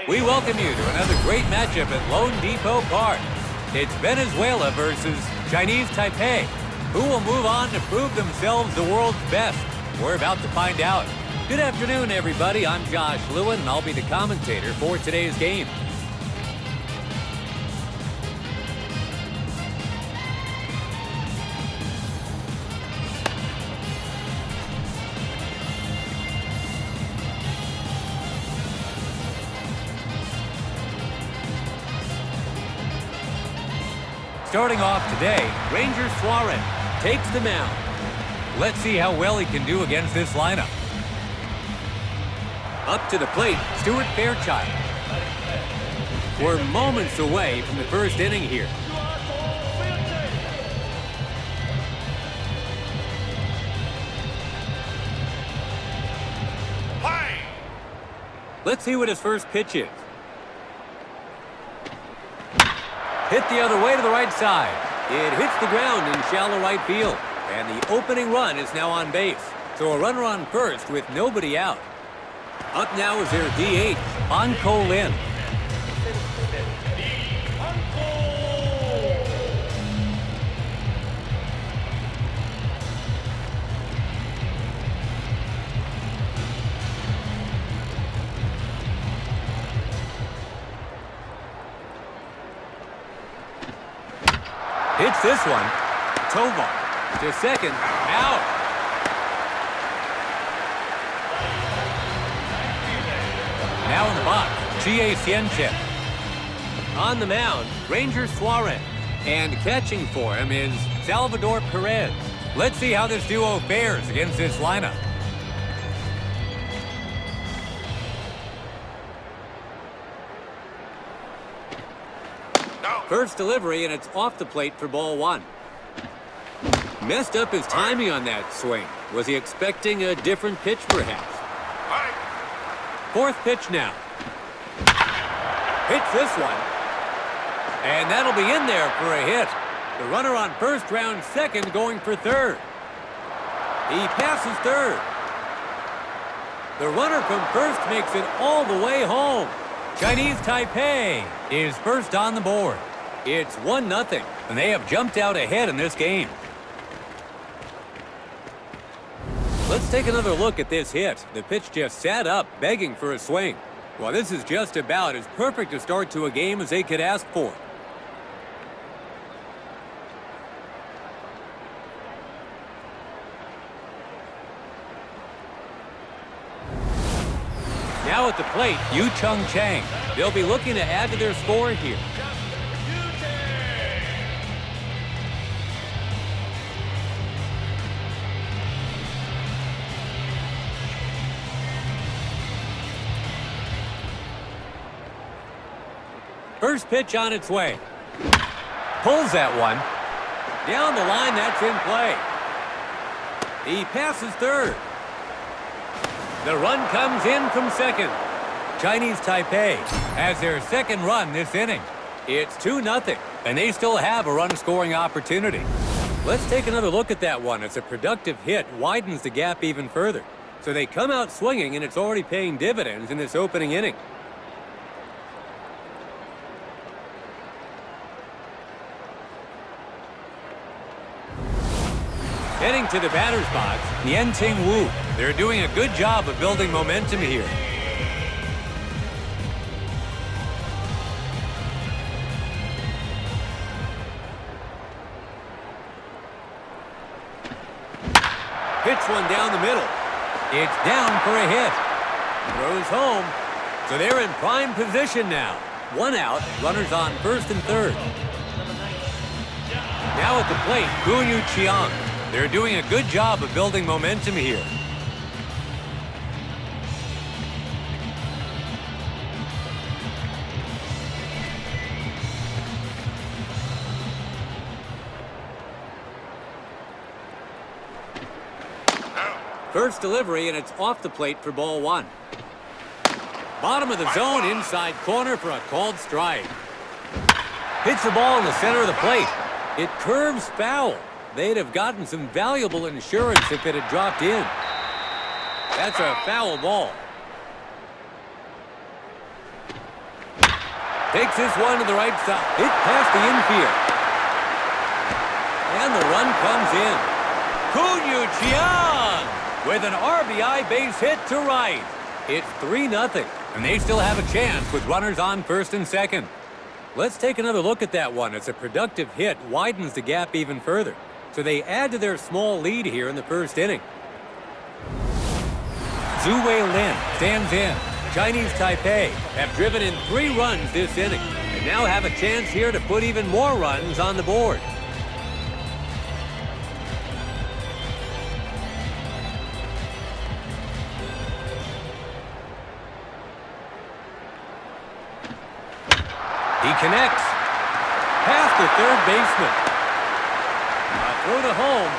We welcome you to another great matchup at Lone Depot Park. It's Venezuela versus Chinese Taipei. Who will move on to prove themselves the world's best? We're about to find out. Good afternoon, everybody. I'm Josh Lewin, and I'll be the commentator for today's game. Starting off today, Ranger Suarez takes the mound. Let's see how well he can do against this lineup. Up to the plate, Stuart Fairchild. We're moments away from the first inning here. Let's see what his first pitch is. Hit the other way to the right side. It hits the ground in shallow right field. And the opening run is now on base. So a runner on first with nobody out. Up now is their DH, Anko Lin. Hits this one. Tovar to second. Out. Now in the box, Chie Cienciano. On the mound, Ranger Suarez. And catching for him is Salvador Perez. Let's see how this duo fares against this lineup. First delivery, and it's off the plate for ball one. Messed up his timing on that swing. Was he expecting a different pitch, perhaps? Fourth pitch now. Hits this one. And that'll be in there for a hit. The runner on first, round second, going for third. He passes third. The runner from first makes it all the way home. Chinese Taipei is first on the board. It's 1-0, and they have jumped out ahead in this game. Let's take another look at this hit. The pitch just sat up, begging for a swing. Well, this is just about as perfect a start to a game as they could ask for. Now at the plate, Yu Chung Chang. They'll be looking to add to their score here. First pitch on its way. Pulls that one. Down the line, that's in play. He passes third. The run comes in from second. Chinese Taipei has their second run this inning. It's 2-0, and they still have a run-scoring opportunity. Let's take another look at that one. It's a productive hit, widens the gap even further. So they come out swinging, and it's already paying dividends in this opening inning. Heading to the batter's box, Yen-Ting Wu. They're doing a good job of building momentum here. Hits one down the middle. It's down for a hit. Throws home. So they're in prime position now. One out, runners on first and third. Now at the plate, Gunyu Chiang. They're doing a good job of building momentum here. First delivery, and it's off the plate for ball one. Bottom of the zone, inside corner for a called strike. Hits the ball in the center of the plate. It curves foul. They'd have gotten some valuable insurance if it had dropped in. That's a foul ball. Takes this one to the right side. Hit past the infield. And the run comes in. Gunyu Chiang with an RBI base hit to right. It's 3-0, and they still have a chance with runners on first and second. Let's take another look at that one. It's a productive hit, widens the gap even further. So they add to their small lead here in the first inning. Zhu Wei Lin stands in. Chinese Taipei have driven in 3 runs this inning and now have a chance here to put even more runs on the board. He connects. Past the third baseman. Throw to home.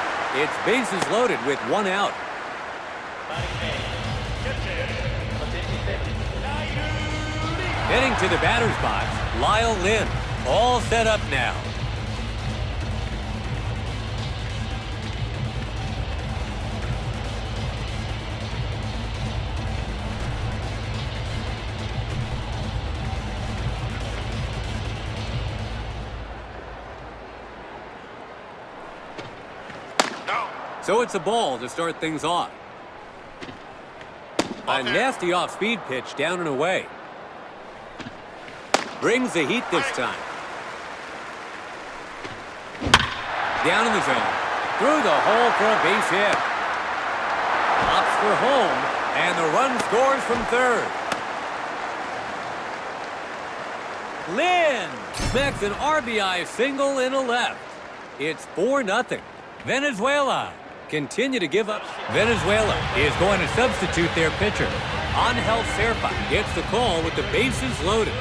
It's bases loaded with 1 out. Heading to the batter's box, Lyle Lin. All set up now. So it's a ball to start things off. A nasty off-speed pitch down and away. Brings the heat this time. Down in the zone. Through the hole for a base hit. Pops for home, and the run scores from third. Lin smacks an RBI single in a left. It's 4-0. Venezuela continue to give up. Venezuela is going to substitute their pitcher. Angel Serpa gets the call with the bases loaded.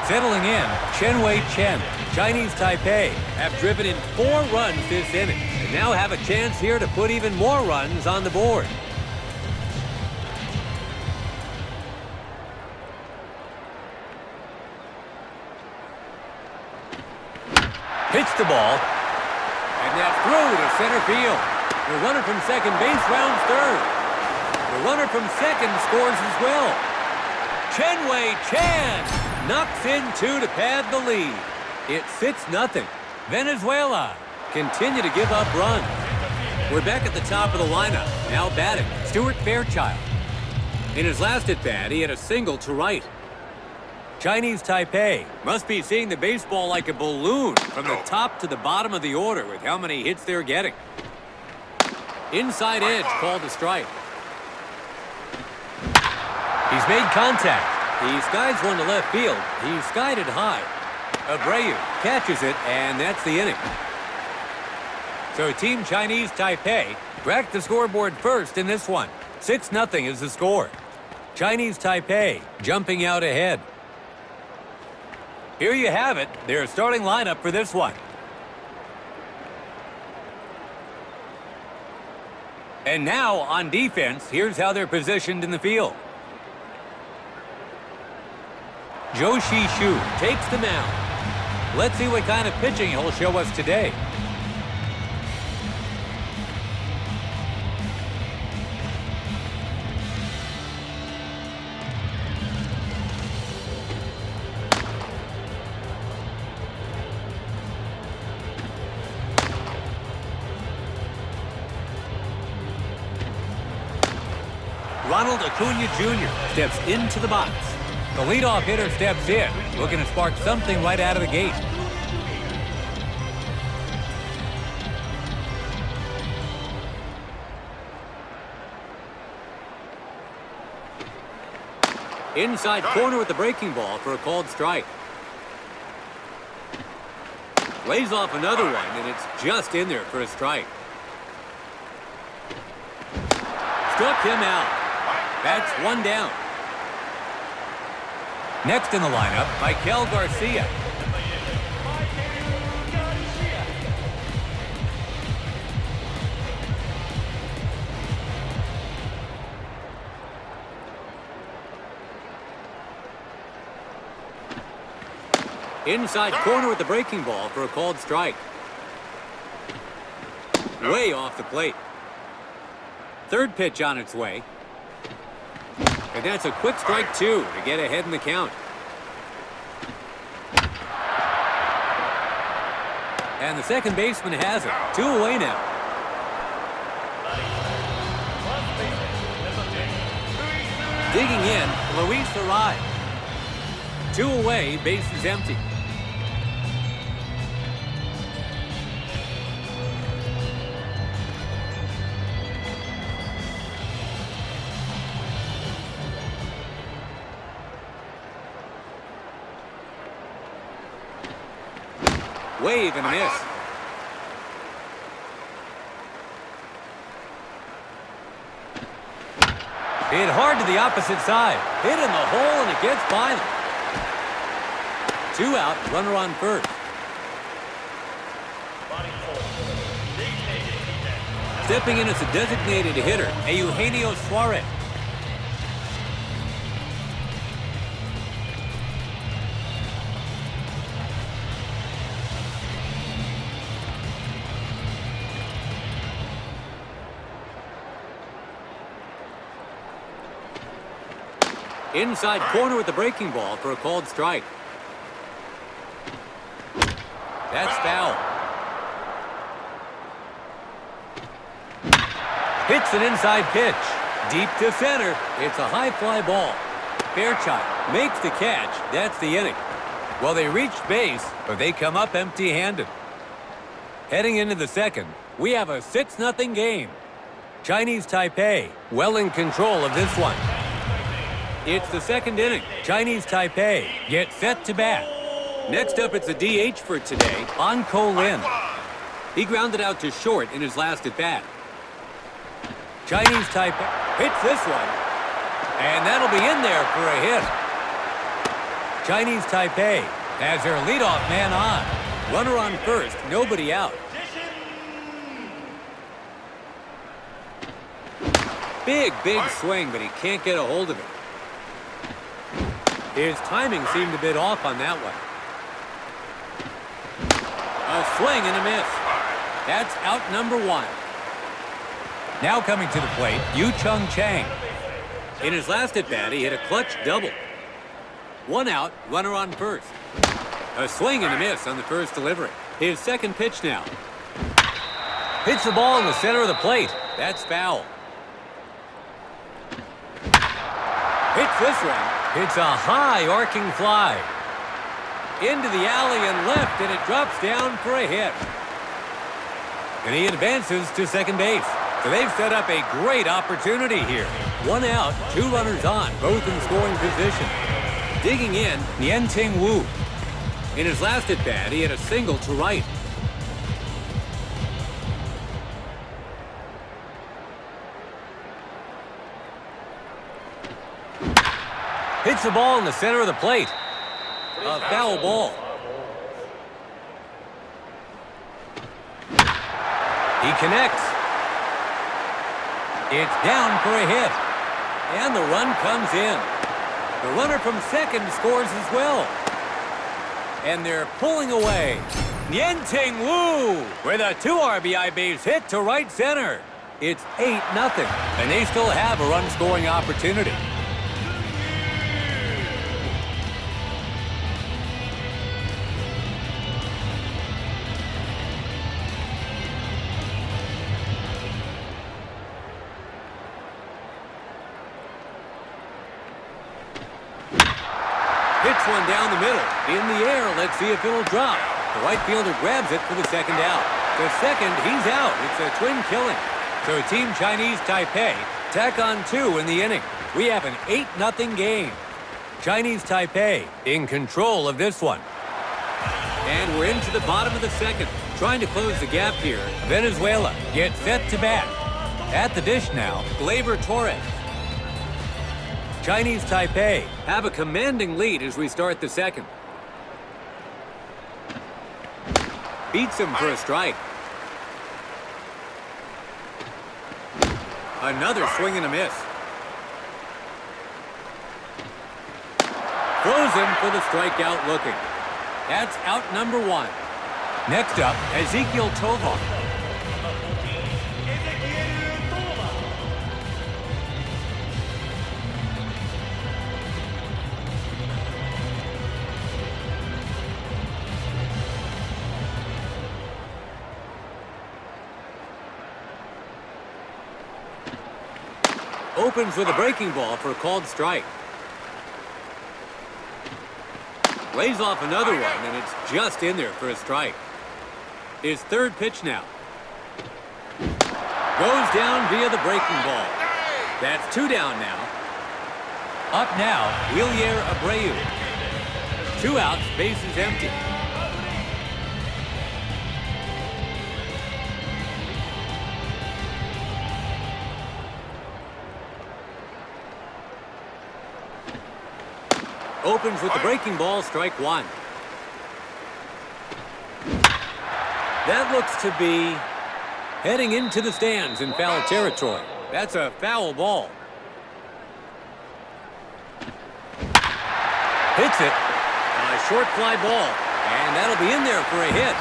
Settling in, Chen Wei Chen. Chinese Taipei have driven in 4 runs this inning and now have a chance here to put even more runs on the board. Pitched the ball. And that throw to center field. The runner from second base rounds third. The runner from second scores as well. Chen Wei Chen knocks in 2 to pad the lead. It's 6-0. Venezuela continue to give up runs. We're back at the top of the lineup. Now batting, Stuart Fairchild. In his last at-bat, he had a single to right. Chinese Taipei must be seeing the baseball like a balloon from the top to the bottom of the order with how many hits they're getting. Inside edge called a strike. He's made contact. He skies one to left field. He skied it high. Abreu catches it, and that's the inning. So Team Chinese Taipei cracked the scoreboard first in this one. 6-0 is the score. Chinese Taipei jumping out ahead. Here you have it, their starting lineup for this one. And now on defense, here's how they're positioned in the field. Joshi Shu takes the mound. Let's see what kind of pitching he'll show us today. Ronald Acuna Jr. steps into the box. The leadoff hitter steps in, looking to spark something right out of the gate. Inside corner with the breaking ball for a called strike. Lays off another one, and it's just in there for a strike. Struck him out. That's one down. Next in the lineup, Michael Garcia. Inside corner with the breaking ball for a called strike. Way off the plate. Third pitch on its way. And that's a quick strike, two, to get ahead in the count. And the second baseman has it. 2 away now. Digging in, Luis Arraez. 2 away, base is empty. Wave and a miss. Hit hard to the opposite side. Hit in the hole, and it gets by them. 2 out, runner on first. Stepping in as a designated hitter, Eugenio Suarez. Inside corner with the breaking ball for a called strike. That's foul. Hits an inside pitch. Deep to center. It's a high fly ball. Fairchild makes the catch. That's the inning. Well, they reached base, but they come up empty-handed. Heading into the second, we have a 6-0 game. Chinese Taipei well in control of this one. It's the second inning. Chinese Taipei get set to bat. Next up, it's a DH for today, An Ko-Lin. He grounded out to short in his last at-bat. Chinese Taipei hits this one, and that'll be in there for a hit. Chinese Taipei has their leadoff man on. Runner on first, nobody out. Big swing, but he can't get a hold of it. His timing seemed a bit off on that one. A swing and a miss. That's out number 1. Now coming to the plate, Yu-Cheng Chang. In his last at-bat, he hit a clutch double. 1 out, runner on first. A swing and a miss on the first delivery. His second pitch now. Hits the ball in the center of the plate. That's foul. Hits this one. It's a high arcing fly. Into the alley and left, and it drops down for a hit. And he advances to second base. So they've set up a great opportunity here. 1 out, 2 runners on, both in scoring position. Digging in, Nian-Ting Wu. In his last at-bat, he had a single to right. Hits the ball in the center of the plate. A foul ball. He connects. It's down for a hit. And the run comes in. The runner from second scores as well. And they're pulling away. Yen-Ting Wu with a 2 RBI base hit to right center. It's 8-0, and they still have a run-scoring opportunity. Hits one down the middle. In the air, let's see if it'll drop. The right fielder grabs it for the second out. The second, he's out. It's a twin killing. So Team Chinese Taipei tack on 2 in the inning. We have an 8-0 game. Chinese Taipei in control of this one. And we're into the bottom of the second. Trying to close the gap here. Venezuela gets set to bat. At the dish now, Gleyber Torres. Chinese Taipei have a commanding lead as we start the second. Beats him for a strike. Another swing and a miss. Throws him for the strikeout looking. That's out number 1. Next up, Ezequiel Tovar. Opens with a breaking ball for a called strike. Lays off another one, and it's just in there for a strike. His third pitch now. Goes down via the breaking ball. That's 2 down now. Up now, Wilyer Abreu. 2 outs, bases empty. Opens with the breaking ball, strike 1. That looks to be heading into the stands in foul territory. That's a foul ball. Hits it. A short fly ball. And that'll be in there for a hit.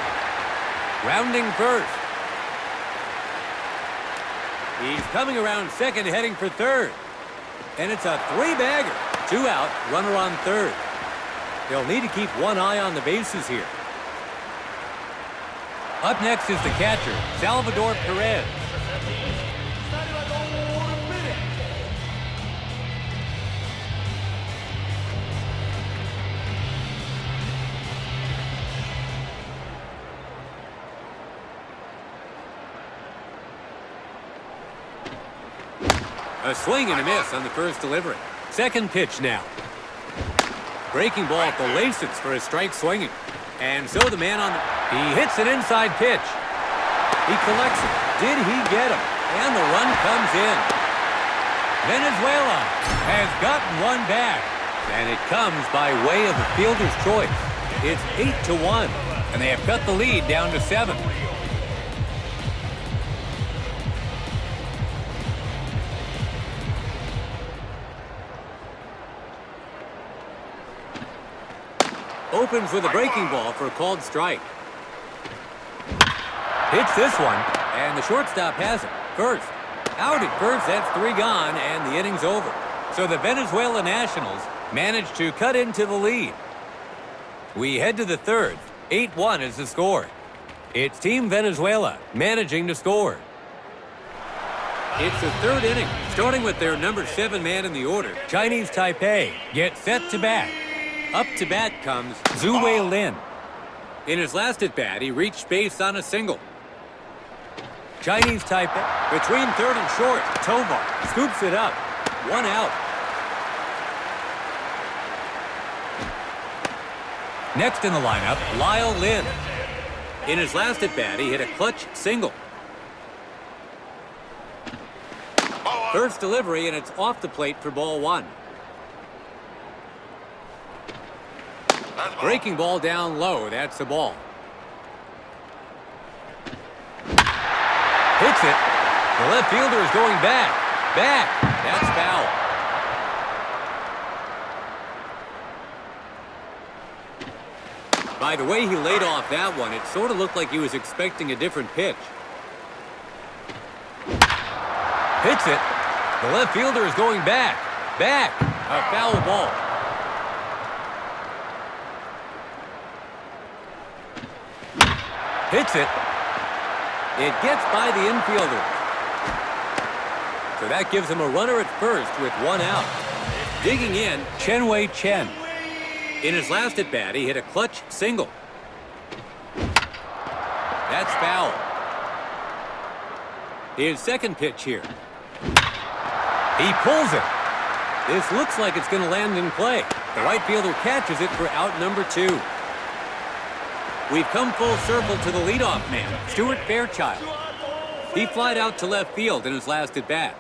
Rounding first. He's coming around second, heading for third. And it's a 3-bagger. 2 out, runner on third. They'll need to keep one eye on the bases here. Up next is the catcher, Salvador Perez. A swing and a miss on the first delivery. Second pitch now. Breaking ball at the laces for a strike swinging. And so the man on the... He hits an inside pitch. He collects it. Did he get him? And the run comes in. Venezuela has gotten one back. And it comes by way of the fielder's choice. It's 8-1. And they have cut the lead down to 7. Opens with a breaking ball for a called strike. Hits this one, and the shortstop has it. First. Out at first, that's 3 gone, and the inning's over. So the Venezuela Nationals managed to cut into the lead. We head to the third. 8-1 is the score. It's Team Venezuela managing to score. It's the third inning, starting with their number 7 man in the order. Chinese Taipei gets set to bat. Up to bat comes Zhu Wei Lin. In his last at-bat, he reached base on a single. Chinese Taipei between third and short. Tovar scoops it up. 1 out. Next in the lineup, Lyle Lin. In his last at-bat, he hit a clutch single. First delivery, and it's off the plate for ball 1. Breaking ball down low. That's the ball. Hits it. The left fielder is going back. Back. That's foul. By the way he laid off that one, it sort of looked like he was expecting a different pitch. Hits it. The left fielder is going back. Back. A foul ball. Hits it. It gets by the infielder. So that gives him a runner at first with one out. Digging in, Chen-Wei Chen. In his last at-bat, he hit a clutch single. That's foul. His second pitch here. He pulls it. This looks like it's going to land in play. The right fielder catches it for out number 2. We've come full circle to the leadoff man, Stuart Fairchild. He flied out to left field in his last at-bat.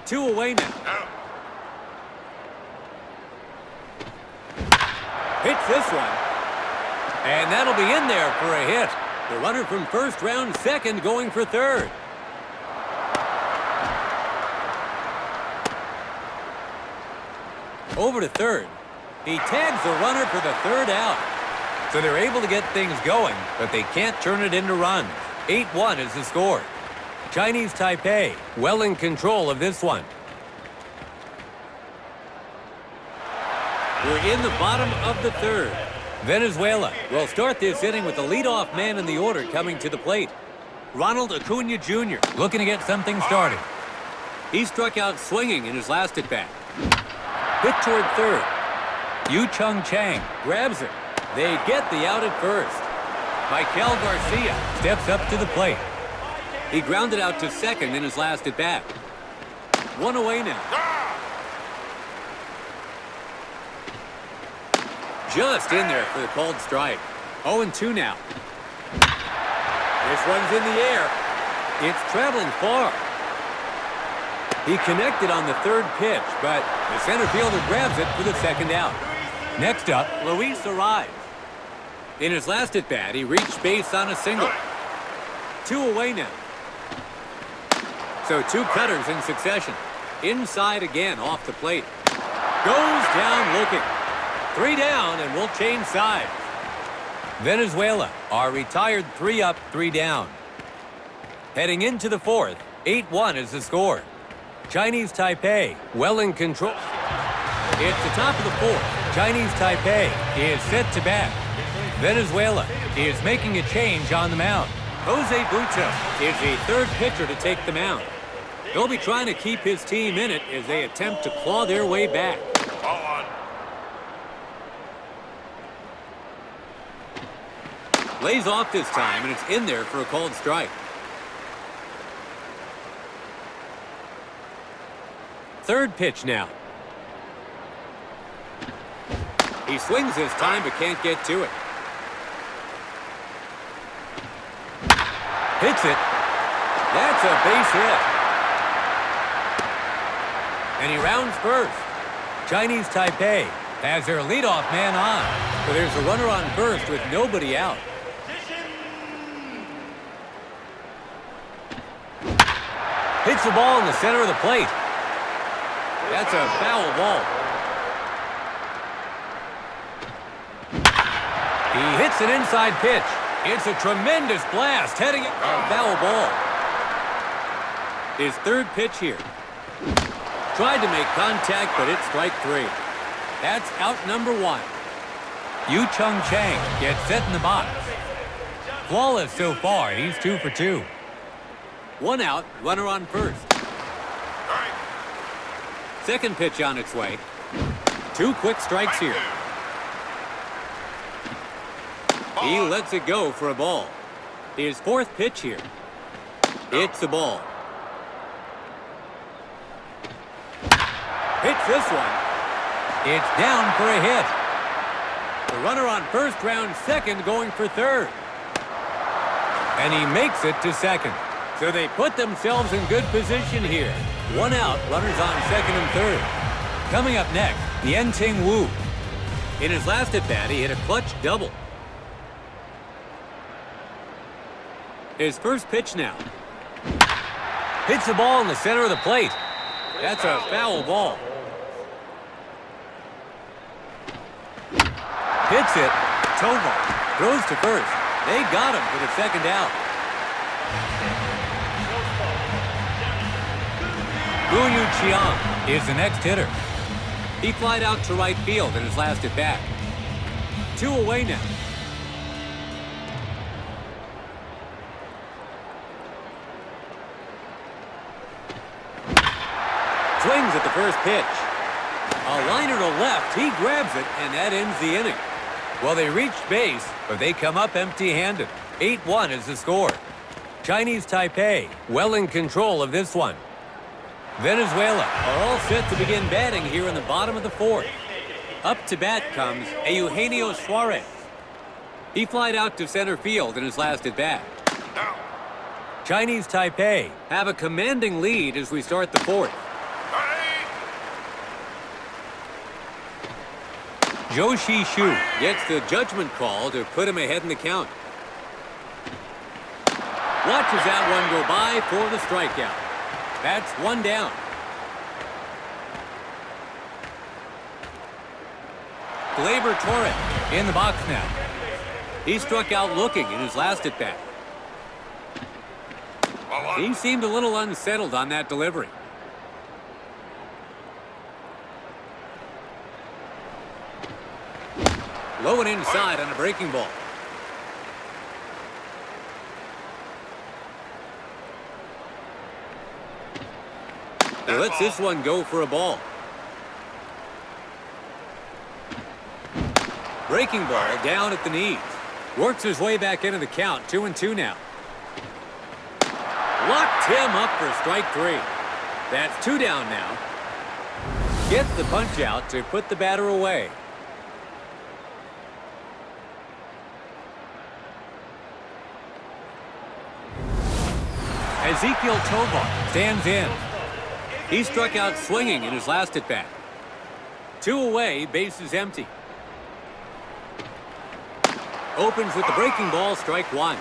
2 away now. Hits this one. And that'll be in there for a hit. The runner from first round second going for third. Over to third. He tags the runner for the third out. So they're able to get things going, but they can't turn it into runs. 8-1 is the score. Chinese Taipei well in control of this one. We're in the bottom of the third. Venezuela will start this inning with the leadoff man in the order coming to the plate. Ronald Acuna Jr. looking to get something started. He struck out swinging in his last at-bat. Hit toward third. Yu Chung Chang grabs it. They get the out at first. Michael Garcia steps up to the plate. He grounded out to second in his last at-bat. 1 away now. Just in there for the called strike. 0-2 now. This one's in the air. It's traveling far. He connected on the third pitch, but the center fielder grabs it for the second out. Next up, Luis Arraez. In his last at-bat, he reached base on a single. 2 away now. So 2 cutters in succession. Inside again off the plate. Goes down looking. 3 down, and we'll change sides. Venezuela are retired 3 up, 3 down. Heading into the fourth, 8-1 is the score. Chinese Taipei well in control. It's the top of the fourth. Chinese Taipei is set to bat. Venezuela is making a change on the mound. Jose Butto is the third pitcher to take the mound. They'll be trying to keep his team in it as they attempt to claw their way back. Lays off this time, and it's in there for a called strike. Third pitch now. He swings this time, but can't get to it. Hits it. That's a base hit. And he rounds first. Chinese Taipei has their leadoff man on. But there's a runner on first with nobody out. Hits the ball in the center of the plate. That's a foul ball. He hits an inside pitch. It's a tremendous blast heading a foul ball. His third pitch here. Tried to make contact, but it's strike 3. That's out number 1. Yu Chung Chang gets set in the box. Flawless so far. He's 2 for 2. 1 out, runner on first. Second pitch on its way. 2 quick strikes here. He lets it go for a ball. His fourth pitch here. It's a ball. Hits this one. It's down for a hit. The runner on first, round second, going for third. And he makes it to second. So they put themselves in good position here. 1 out, runners on second and third. Coming up next, Yen-Ting Wu. In his last at-bat, he hit a clutch double. His first pitch now. Hits the ball in the center of the plate. That's a foul ball. Hits it. Tovar throws to first. They got him for the second out. Guyu Chiang is the next hitter. He flied out to right field in his last at bat. 2 away now. Swings at the first pitch. A liner to left. He grabs it, and that ends the inning. Well, they reached base, but they come up empty-handed. 8-1 is the score. Chinese Taipei well in control of this one. Venezuela are all set to begin batting here in the bottom of the fourth. Up to bat comes Eugenio Suarez. He flied out to center field in his last at bat. Chinese Taipei have a commanding lead as we start the fourth. Zhou Shu gets the judgment call to put him ahead in the count. Watches that one go by for the strikeout. That's 1 down. Gleyber Torres in the box now. He struck out looking in his last at bat. He seemed a little unsettled on that delivery. Low and inside on a breaking ball. He lets this one go for a ball. Breaking ball down at the knees. Works his way back into the count. 2-2 now. Locked him up for strike 3. That's 2 down now. Gets the punch out to put the batter away. Ezequiel Tovar stands in. He struck out swinging in his last at bat. 2 away, bases empty. Opens with the breaking ball, strike 1.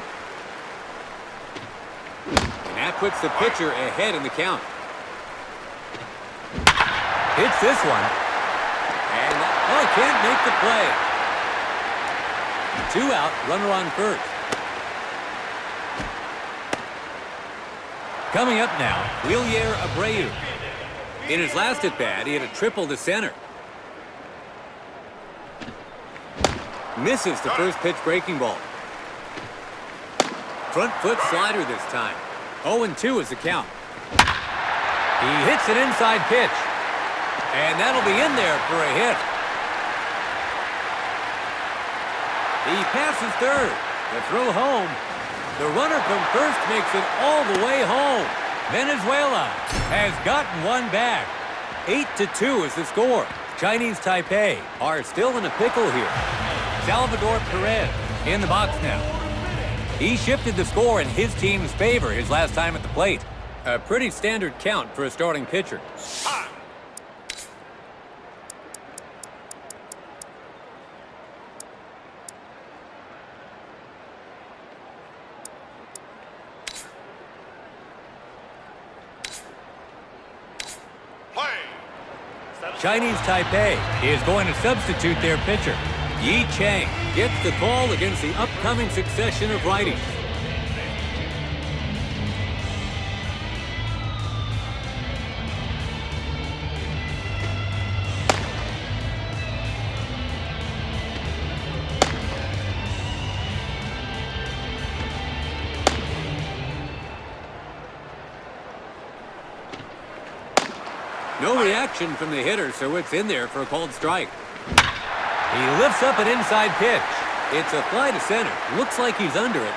And that puts the pitcher ahead in the count. Hits this one. And can't make the play. 2 out, runner on first. Coming up now, Wilyer Abreu. In his last at bat, he had a triple to center. Misses the first pitch breaking ball. Front foot slider this time. 0-2 is the count. He hits an inside pitch. And that'll be in there for a hit. He passes third. The throw home. The runner from first makes it all the way home. Venezuela has gotten one back. 8-2 is the score. Chinese Taipei are still in a pickle here. Salvador Perez in the box now. He shifted the score in his team's favor his last time at the plate. A pretty standard count for a starting pitcher. Chinese Taipei is going to substitute their pitcher. Yi Chang gets the call against the upcoming succession of righties. No reaction from the hitter, so it's in there for a called strike. He lifts up an inside pitch. It's a fly to center. Looks like he's under it.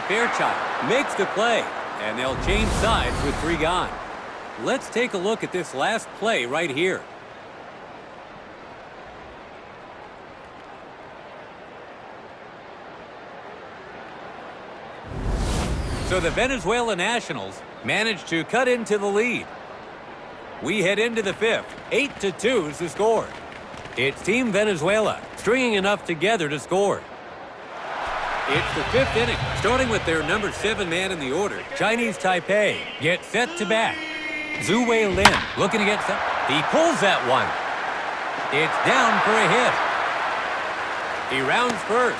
Fairchild makes the play, and they'll change sides with 3 gone. Let's take a look at this last play right here. So the Venezuela Nationals managed to cut into the lead. We head into the 5th. 8-2 is the score. It's Team Venezuela stringing enough together to score. It's the fifth inning, starting with their number 7 man in the order. Chinese Taipei gets set to bat. Zhu Wei Lin looking to get some. He pulls that one. It's down for a hit. He rounds first.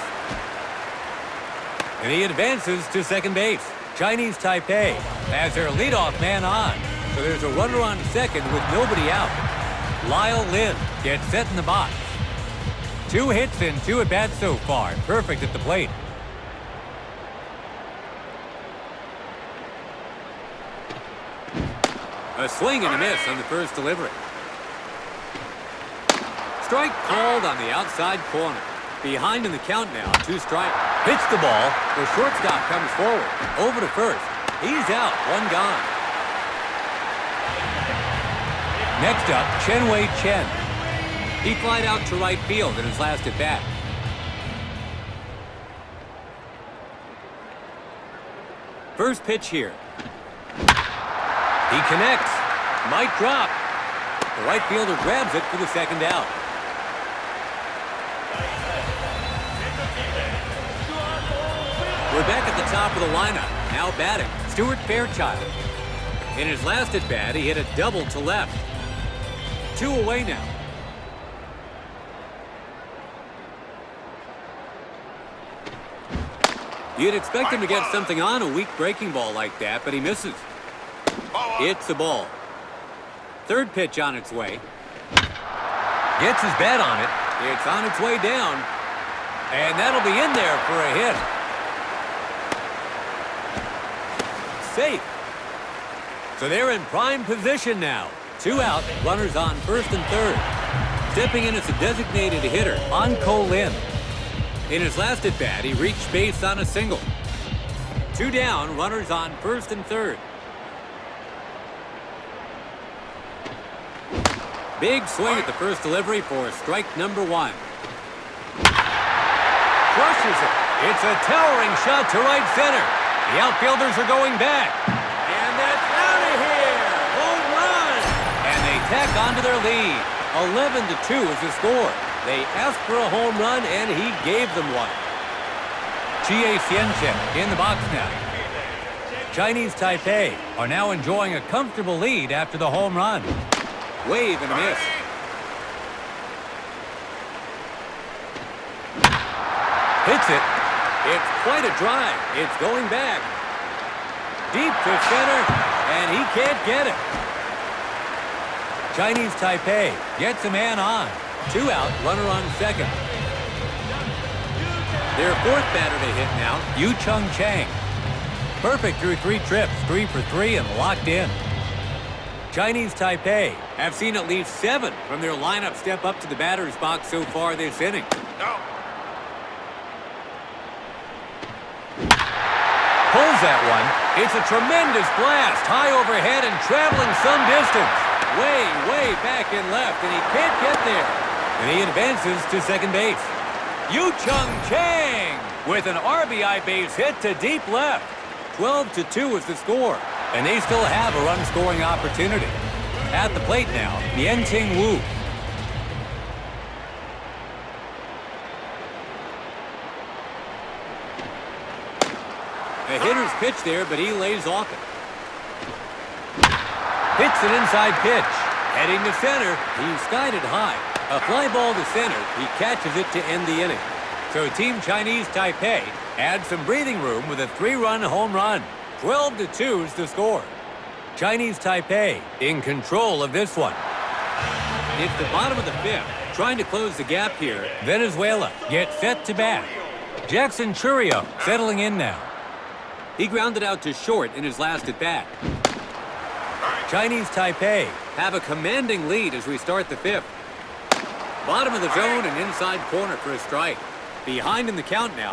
And he advances to second base. Chinese Taipei has their leadoff man on. So there's a runner on second with nobody out. Lyle Lin gets set in the box. 2 hits and 2 at-bats so far. Perfect at the plate. A swing and a miss on the first delivery. Strike called on the outside corner. Behind in the count now, 2 strikes. Hits the ball. The shortstop comes forward. Over to first. He's out. 1 gone. Next up, Chen Wei Chen. He flied out to right field in his last at-bat. First pitch here. He connects. Might drop. The right fielder grabs it for the second out. We're back at the top of the lineup. Now batting, Stuart Fairchild. In his last at-bat, he hit a double to left. 2 away now. You'd expect him to get something on a weak breaking ball like that, but he misses. It's a ball. Third pitch on its way. Gets his bat on it. It's on its way down. And that'll be in there for a hit. Safe. So they're in prime position now. 2 out, runners on first and third. Stepping in as a designated hitter, An Ko Lin. In his last at-bat, he reached base on a single. 2 down, runners on first and third. Big swing at the first delivery for strike number 1. Crushes it. It's a towering shot to right center. The outfielders are going back. And that's out of here. Home run. And they tack onto their lead. 11-2 is the score. They asked for a home run, and he gave them one. Chie Xianchen in the box now. Chinese Taipei are now enjoying a comfortable lead after the home run. Wave and a miss. Hits it. It's quite a drive. It's going back. Deep to center, and he can't get it. Chinese Taipei gets a man on. 2 out, runner on second. Their 4th batter to hit now, Yu Chung Chang. Perfect through 3 trips, 3 for 3 and locked in. Chinese Taipei have seen at least 7 from their lineup step up to the batter's box so far this inning. No. Pulls that one. It's a tremendous blast, high overhead and traveling some distance. Way back in left, and he can't get there. And he advances to second base. Yu Chung Chang with an RBI base hit to deep left. 12-2 is the score, and they still have a run-scoring opportunity. At the plate now, Yen-Ting Wu. A hitter's pitch there, but he lays off it. Hits an inside pitch. Heading to center, he skied it high. A fly ball to center, he catches it to end the inning. So Team Chinese Taipei adds some breathing room with a 3-run home run. 12-2 is the score. Chinese Taipei in control of this one. It's the bottom of the 5th, trying to close the gap here. Venezuela gets set to bat. Jackson Chourio settling in now. He grounded out to short in his last at-bat. Chinese Taipei have a commanding lead as we start the 5th. Bottom of the zone and inside corner for a strike. Behind in the count now.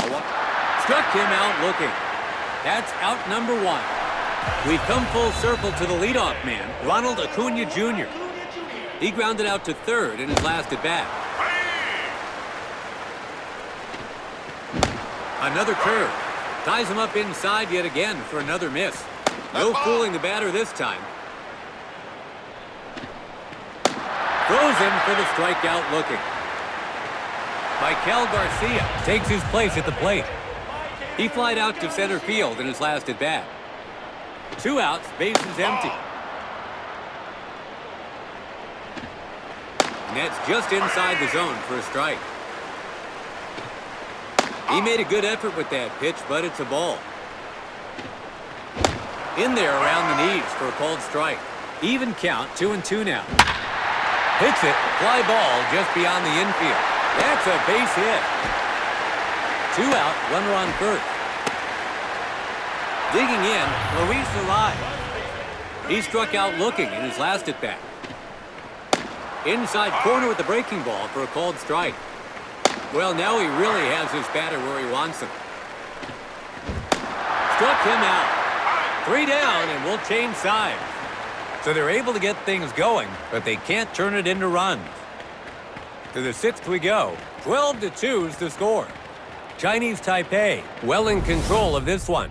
Struck him out looking. That's out number 1. We've come full circle to the leadoff man, Ronald Acuna Jr. He grounded out to third in his last at-bat. Another curve. Ties him up inside yet again for another miss. No fooling the batter this time. Throws him for the strikeout looking. Michael Garcia takes his place at the plate. He flied out to center field in his last at-bat. 2 outs, bases empty. And that's just inside the zone for a strike. He made a good effort with that pitch, but it's a ball. In there around the knees for a called strike. Even count, 2-2 now. Hits it, fly ball just beyond the infield. That's a base hit. 2 out, runner on first. Digging in, Luis Arraez. He struck out looking in his last at-bat. Inside corner with the breaking ball for a called strike. Well, now he really has his batter where he wants him. Struck him out. 3 down, and we'll change sides. So they're able to get things going, but they can't turn it into runs. To the 6th we go. 12-2 is the score. Chinese Taipei well in control of this one.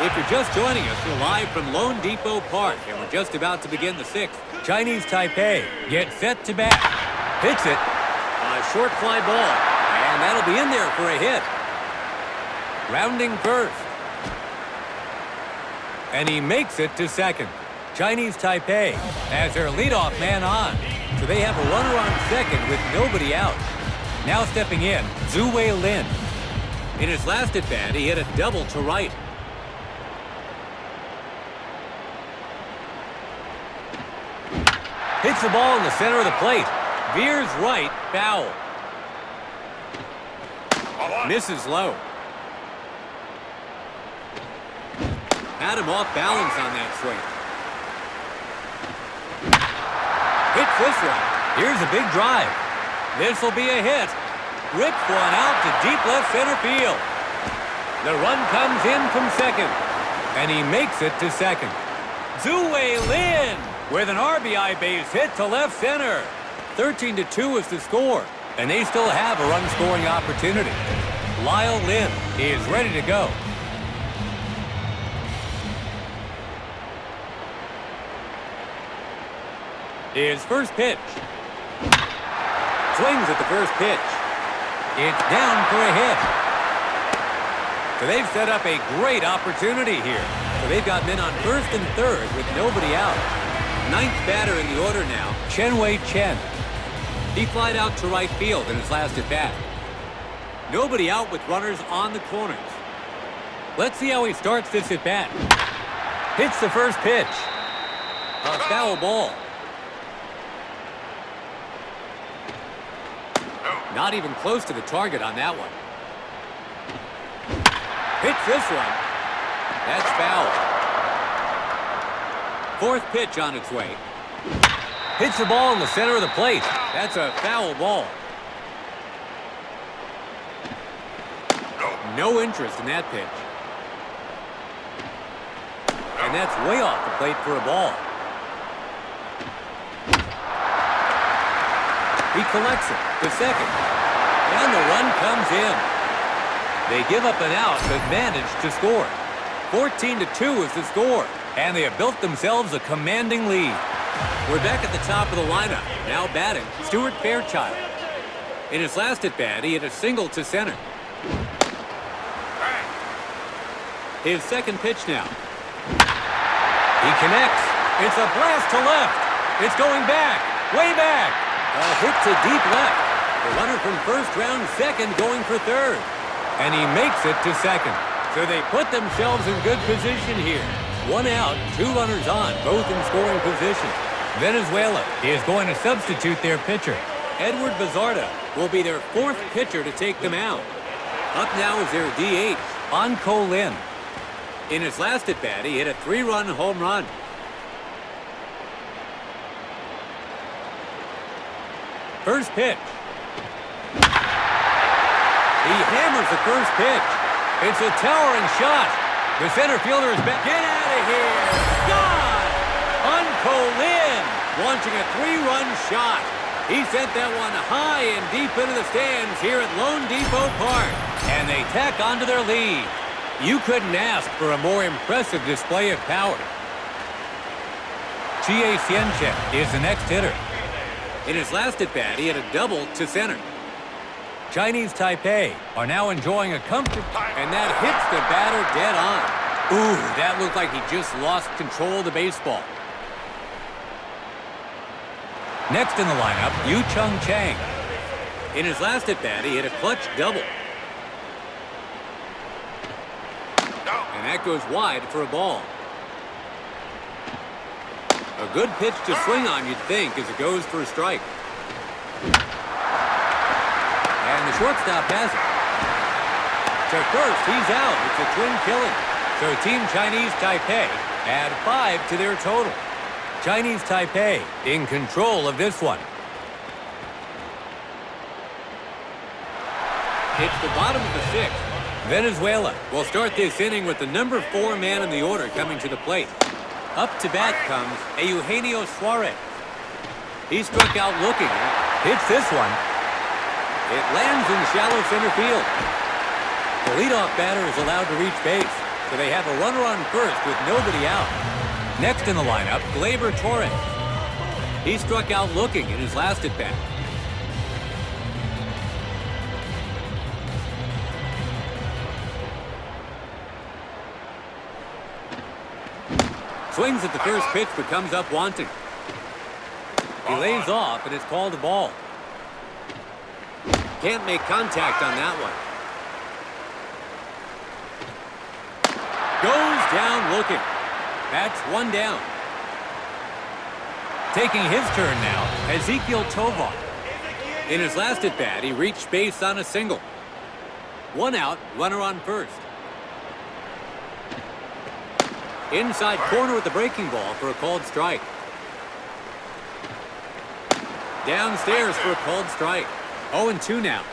If you're just joining us, we're live from Lone Depot Park, and we're just about to begin the 6th. Chinese Taipei gets set to bat. Hits it. A short fly ball, and that'll be in there for a hit. Rounding first. And he makes it to second. Chinese Taipei has their leadoff man on, so they have a runner on second with nobody out. Now stepping in, Zhu Wei Lin. In his last at-bat, he hit a double to right. Hits the ball in the center of the plate. Veers right, foul. Misses low. Had him off balance on that swing. Hits this one. Here's a big drive. This will be a hit. Rips one out to deep left center field. The run comes in from second, and he makes it to second. Zhu Wei Lin with an RBI base hit to left center. 13-2 is the score, and they still have a run-scoring opportunity. Lyle Lin is ready to go. His first pitch. Swings at the first pitch. It's down for a hit. So they've set up a great opportunity here. So they've got men on first and third with nobody out. 9th batter in the order now, Chen Wei Chen. He flied out to right field in his last at-bat. Nobody out with runners on the corners. Let's see how he starts this at-bat. Hits the first pitch. A foul ball. Not even close to the target on that one. Hits this one. That's foul. 4th pitch on its way. Hits the ball in the center of the plate. That's a foul ball. No interest in that pitch. And that's way off the plate for a ball. He collects it to second. And the run comes in. They give up an out, but manage to score. 14-2 is the score. And they have built themselves a commanding lead. We're back at the top of the lineup. Now batting, Stuart Fairchild. In his last at-bat, he hit a single to center. His second pitch now. He connects. It's a blast to left. It's going back. Way back. A hit to deep left. The runner from first round second going for third. And he makes it to second. So they put themselves in good position here. One out, two runners on, both in scoring position. Venezuela is going to substitute their pitcher. Edward Bazarda will be their fourth pitcher to take them out. Up now is their DH, Anko Lin. In his last at-bat, he hit a 3-run home run. First pitch. He hammers the first pitch. It's a towering shot. The center fielder is back. Get out of here. God! Anko Lin launching a 3-run shot. He sent that one high and deep into the stands here at Lone Depot Park. And they tack onto their lead. You couldn't ask for a more impressive display of power. Chie Hsien-Chen is the next hitter. In his last at-bat, he had a double to center. Chinese Taipei are now enjoying a comfortable, and that hits the batter dead on. Ooh, that looked like he just lost control of the baseball. Next in the lineup, Yu Chung Chang. In his last at-bat, he hit a clutch double. And that goes wide for a ball. A good pitch to swing on, you'd think, as it goes for a strike. And the shortstop has it. To first, he's out. It's a twin killing. So Team Chinese Taipei add 5 to their total. Chinese Taipei in control of this one. It's the bottom of the sixth. Venezuela will start this inning with the number 4 man in the order coming to the plate. Up to bat comes Eugenio Suarez. He struck out looking. Hits this one. It lands in shallow center field. The leadoff batter is allowed to reach base, so they have a runner on first with nobody out. Next in the lineup, Gleyber Torres. He struck out looking in his last at-bat. Swings at the first pitch, but comes up wanting. He lays off, and it's called a ball. Can't make contact on that one. Goes down looking. That's one down. Taking his turn now, Ezequiel Tovar. In his last at-bat, he reached base on a single. One out, runner on first. Inside corner with the breaking ball for a called strike. Downstairs for a called strike. 0-2 now.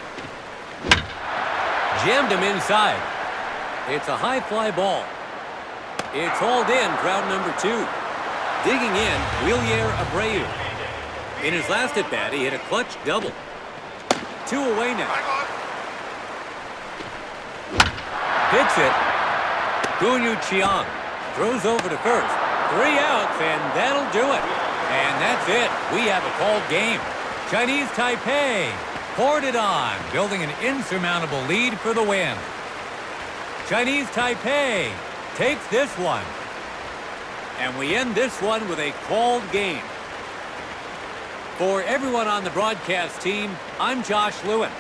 Jammed him inside. It's a high fly ball. It's hauled in for out number 2. Digging in, Wilyer Abreu. In his last at-bat, he hit a clutch double. 2 away now. Hits it. Gunyu Chiang throws over to first. 3 outs, and that'll do it. And that's it. We have a called game. Chinese Taipei poured it on, building an insurmountable lead for the win. Chinese Taipei takes this one. And we end this one with a called game. For everyone on the broadcast team, I'm Josh Lewin.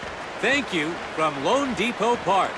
Thank you from Lone Depot Park.